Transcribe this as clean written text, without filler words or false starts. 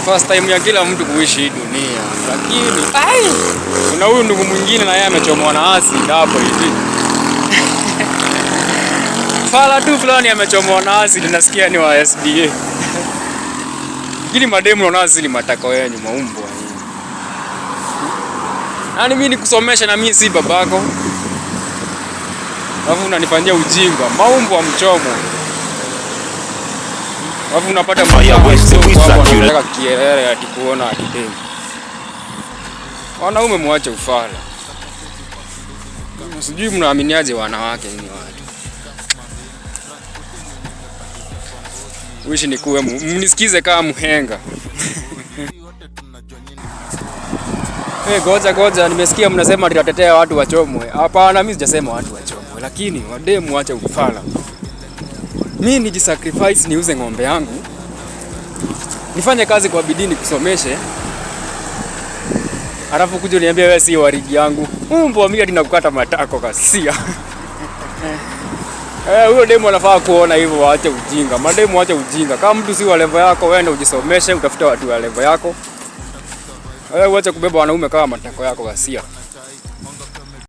first time ya kila mtu kuishi hii dunia. Lakini kuna huyu ndugu mwingine na yeye amechomwa na acid hapo hivi. Fala tu fulani amechomwa na acid, nasikia ni wa SDA. Lakini mademu na acid matako yenu maumbwa. Yaani mimi nikusomesha na mimi si babako. Alafu unanifanyia ujinga, maumbwa mchomo. Alafu unapata unataka kielele ati kuona akidemu. Wanaume muache ufala. Sijui mnaaminiaje wanawake nyinyi watu. Wishi nikuwe mnisikize kama mhenga. Goja nimesikia mnasema tutatetea watu wachomwe. Hapana, mimi sijasema watu wachomwe, lakini wademu muache ufala. Mimi nijisacrifice niuze ng'ombe yangu. Nifanye kazi kwa bidii nikusomeshe. Alafu kuja niambie wewe si warigi yangu. Mbwa mimi ninakukata matako kasia. Huyo demu anafaa kuona hivyo, waache ujinga. Mademu waache ujinga. Kama mtu si wa level yako, wewe ndio ujisomeshe, utafute watu wa level yako. Wewe uache kubeba wanaume kama matako yako kasia.